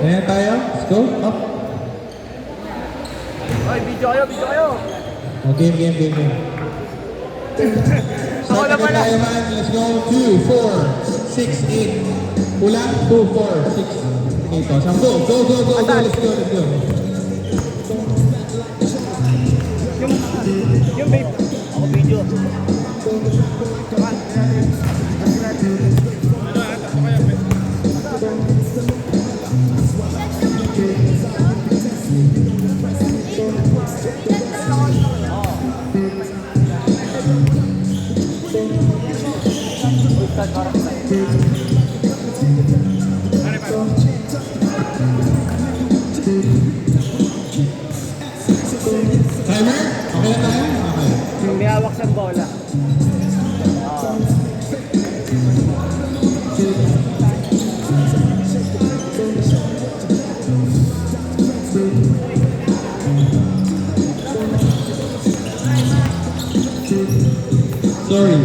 Ayan tayo. Let's go. Up. Ay, video kayo. Oh, game. Start na tayo man. Let's go. 2, 4, 6, 8. Kulang. 2, 4, 6, 8. So, go. Let's go. Yung babe. Ako video. Timer? Okay na tayo? Okay. May hawak sa bola. Sorry.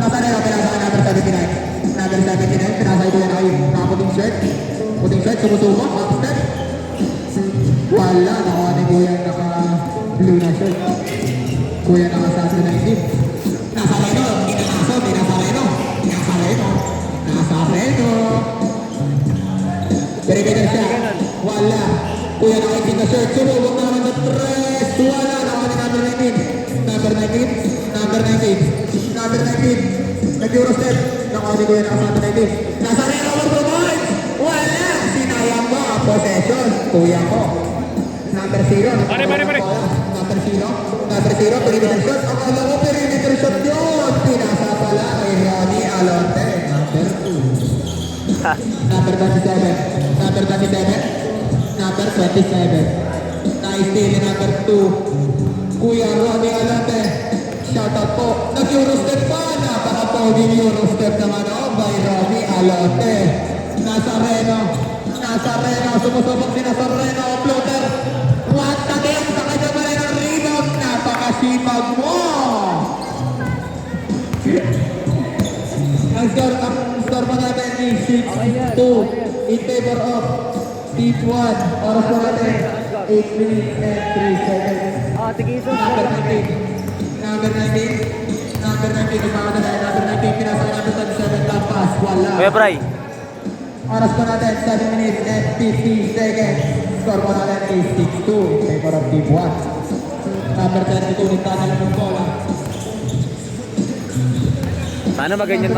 Nazareno, pinasa number 79. Number 79, pinasa ito yan ay nakaputing shirt. Puting shirt, sumusubo, half step. Wala, nakuha ni Kuya naka-blue na shirt. Kuya naka-saso 19. Nazareno, Nazareno. Pero siya, wala. Kuya naka-18 na shirt, sumubok na naman sa 3. Wala, nakuha ni number 19. Number 19. Nag-Eurostep. Nakuha ni Kuya naka-saso 19. Nazareno, over points. Wala. Sinayang mo ang possession. Kuya ko. Number 0. Pare. Number 0. Perimeter shot. Ang alam mo, perimeter shot yun. Pinasa pala kay Ronnie Alonte. Number 2. Number 27. Number 27. Na-steal number 2. Kuya Ronnie Alonte. Shoutout po. Nag-Eurostep pa. Napaka-poging Eurostep naman by Ronnie Alonte. Nazareno. Sumusubok si Nazareno. Floater. What the damn? Sa kanya pa rin ang rebound. Napakasipag mo. Ang score pa natin is 6-2 in favor of Team 1. Oras pa natin 8 minutes and 3 seconds. Tigiso. Number 19. Number 19. Number 19. Pinasa ka number 37. Lampas. Wala. Kuya Bray. Oras pa natin 7 minutes and 50 seconds. Score pa natin is 6-2 in favor of Team 1. Number 32. Nagtana lang ng bola. Sana maganyan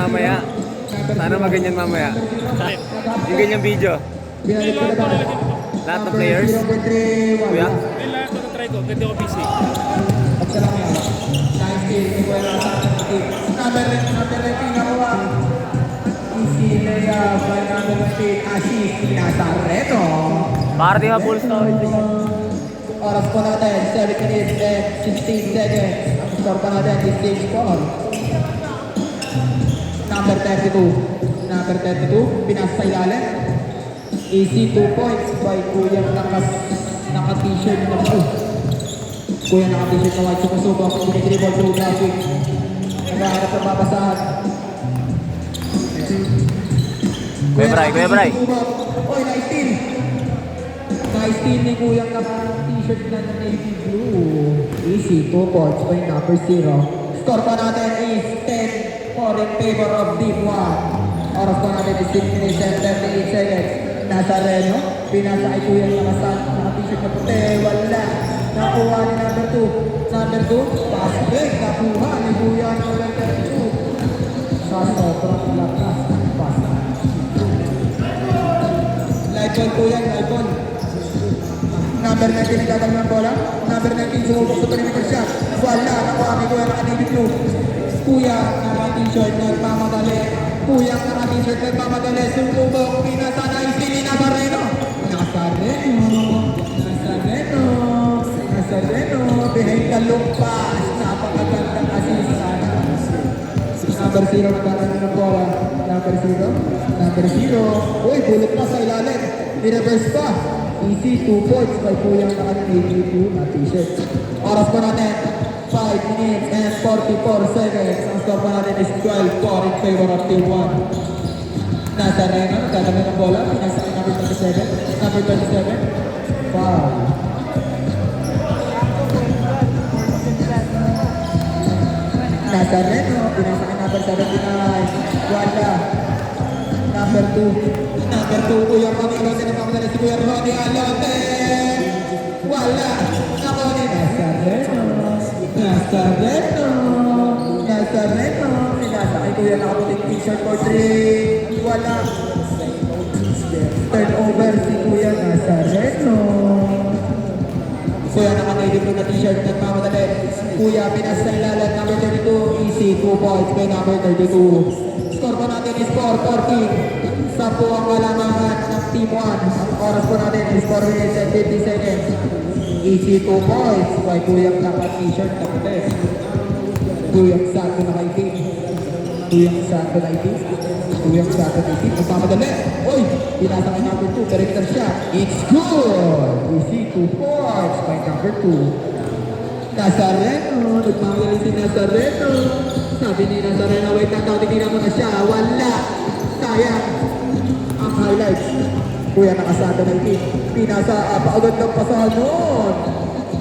mamaya. Yung ganyang video. Binalik ko na ba? Lahat ng players. Kuya. Lahat na try ko, ganda ko PC. At salamat yan. 19, number 19 nakuha. Easy layup by number 19, Asif Nazareno. Party ha, full story. Oras po natin, 7 minutes and 16 seconds. Ang score pa natin is 6-4. Number 32, pinasa sa ilalim. Easy 2 points by Kuya naka-t-shirt na white. Kuya naka-t-shirt na white. Sumusubok, dinidribble through traffic. Naghahanap ng babasahan. Kuya Bray. Oy, na-steal. Na-steal ni Kuya naka-t-shirt na navy blue. Easy 2 points by number 0. Score pa natin is 10 for in favor of Team 1. Oras pa natin is 6 minutes and 38 seconds. Nazareno, pinasa kay Kuya naka-t-shirt na puti. Wala. Nakuha ni number 2. Number 2, pass break. Nakuha ni Kuya number 32. Sa sobrang lakas ng pass. Live ball Kuya, live ball. Number 19 nagtatang ng bola. Number 19 sumubok sa perimeter shot. Wala. Nakuha ni Kuya naka-navy blue. Kuya naka-t-shirt nagmamadali. Sumubok. Pinasa na isili Nazareno. Behind the loop pass. Napakagandang assist. Number 0 nagtatang ng bola. Number 0. Uy, bulot pa sa ilalim. I-reverse pa. Easy 2 points by Kuya naka-navy blue na t-shirt. Oras pa natin 5 minutes and 44 seconds. Ang score pa natin is 12-4 in favor of Team 1. Nasa Reno, nagtatamay ng bola. Pinasa kay number 27. Number 27. Foul. Nasa Reno, pinasa kay number 79. Wala. Number 2. Number 2, Kuya Ronnie Alote. Nagpapadala si Kuya Ronnie Alote. Wala. Ako ni Nazareno. Nazareno. Nazareno. Pinasa kay Kuya nakaputing t-shirt for 3. Wala. Turnover si Kuya Nazareno. Kuya naka-native na t-shirt nagmamadali. Kuya pinasa sa ilalan. Number 32. Easy. 2 points kay number 32. Score po natin is 4-14. Sa po ang kalamangan ng Team 1. Ang oras po natin is 4 minutes and 50 seconds. Easy 2 points. Kay Kuyang naka-t-shirt na puti. Kuyang Sato na kay team. Kuyang Sato na team. Kuyang Sato na team. Magpamadali. Uy! Pinasa kay number 2. Perimeter shot. It's good! Easy 2 points by number 2. Nazareno, nagmamadali si Nazareno. Sabi ni Nazareno, wait lang daw, titignan mo na siya. Wala. Sayang. Ang highlights. Kuya nakasado na itin. Pinasa, paagad ng pasahan noon.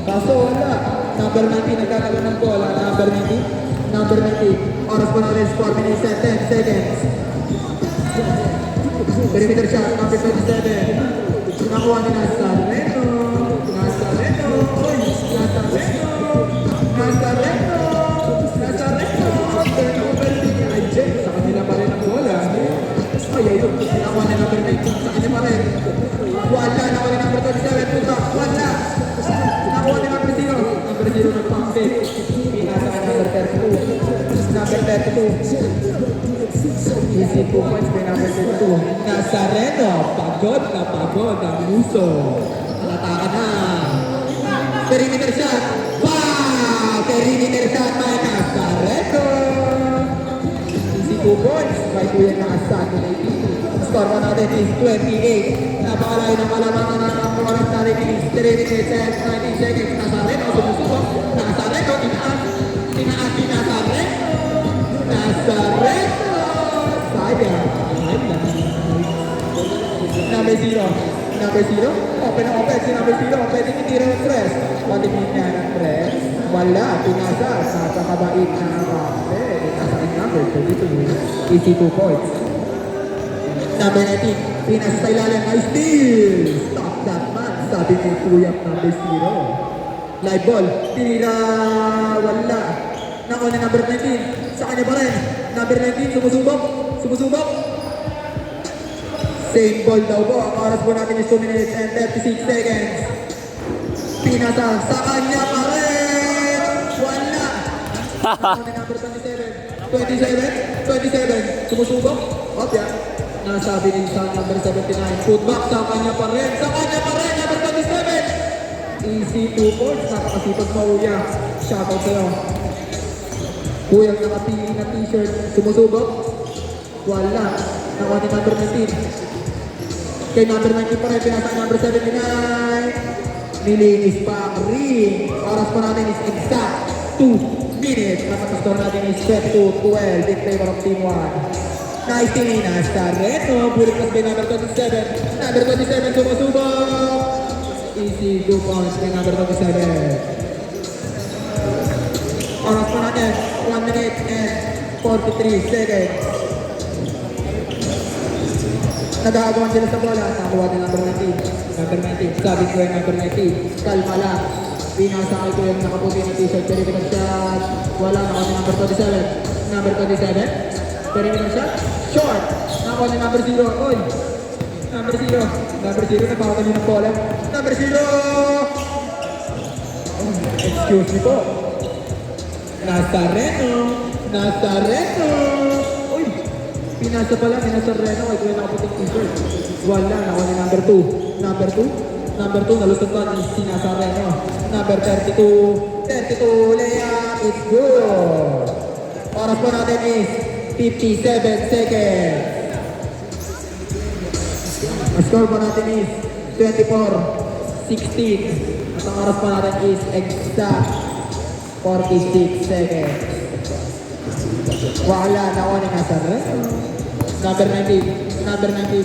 Kaso wala. Number 19, nagkakaroon ng bola. Number 19. Number 19. Oras pa na rin, 4 minutes and 10 seconds. Perimeter shot, number 27. Nakuha ni Nazareno. Nazareno. Uy, Nazareno. Nazareno. Nazareno. Turnover din ni Ajay. Sa kanila pa rin ang bola. Ay, ayun. Nakuha ni number 19. Sa kanila pa rin. Wala. Nakuha ni number 27. Puta. Wala. Nakuha ni number 0. Number 0 nagpang-save. Pinasa ka number 32. Number 32. Easy 2 points kay number 32. Nazareno. Pagod na pagod ang muso. Halata na. Perimeter shot. Wow! Perimeter shot by Nazareno. Easy 2 points by Kuya Nakasato na itin. Score pa natin is 28. Napakalayo ng malamangan na ang oras natin is 3 minutes and 19 seconds. Nazareno, sumusubok. Nazareno, tinaas. Tinaas si Nazareno. Nazareno. Sayang. Number 0. Number 0. Open ang open. Si number 0. Pwede itira ng press. Patingin niya ng press. Wala. Pinasa. Napakabait na kape. Pinasa ang number 32. Easy 2 points. Number 19. Pinasa sa ilalim. Ay steal. Stop that man. Sabi ni Kuya number 0. Live ball. Tinira. Wala. Nakuha na number 19. Sa kanya pa rin. Number 19. Sumusubok. Sumusubok. Same ball daw po. Ang oras po natin is 2 minutes and 36 seconds. Pinasa sa kanya pa rin. Wala. Nakuha na number 27. 27. 27. Sumusubok. Opya. Nasabi din sa number 79. Putback sa kanya pa rin. Sa kanya pa rin. Number 27. Easy 2 points. Napakasipag mauya. Shoutout sa'yo. Kuyang nakapili na t-shirt. Sumusubok. Wala. Nakuha ni number 19. Kay number 19 pa rin. Pinasa number 79. Nilinis pa ang ring. Oras pa natin is exact 2 minutes. Napag-score natin is 10-12 in favor of Team 1. Nice team ni Nazareno. Bulit pas kay number 27. Number 27 sumusubok. Easy 2 points kay number 27. Oras pa natin 1 minute and 43 seconds. Nag-aagawan sila sa bola. Nakuha ni number 19. Number 19. Sabi ko yung number 19. Kalma lang. Pinasakay ko yung nakaputi na t-shirt. Perimeter shot. Wala. Nakuha ni number 27. Number 27. Perimeter shot. Short. Nakuha ni number 0. Oy. Number 0. Number 0. Nagpapatali ng bola. Number 0. Excuse me po. Nazareno. Nazareno. Uy. Pinasa pala ni Nazareno. Ay, kuya nakaputing t-shirt. Wala. Nakuha ni number 2. Number 2. Number 2. Nalusot pa ni si Nazareno. Number 32. 32. Layup. It's good. Oras po natin is 57 seconds. Ang score po natin is 24-16. At ang oras po natin is exact 46 seconds. Wala na ako ni Nazareno. Number 19. Number 19.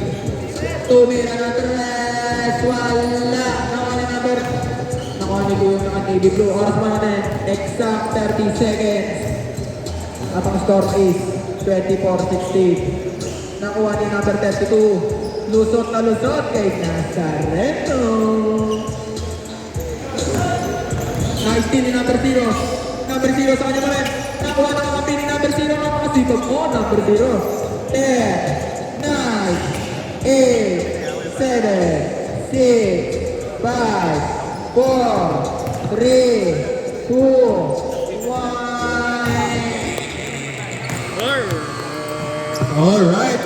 Tumira na tres. Wala. Nakuha ni number. Nakuha ni Kuya ng navy blue. Oras pa natin. Exact 30 seconds. At ang score is 24-16. Nakuha ni number 32. Lusot na lusot kay Nazareno. Nice steal ni number 0. Number 0 sa kanya pa rin. Nakuha na mga pin ni number 0. Napakasipag mo. Number 0. 10, 9, 8, 7, 6, 5, 4, 3, 2, 1. Alright,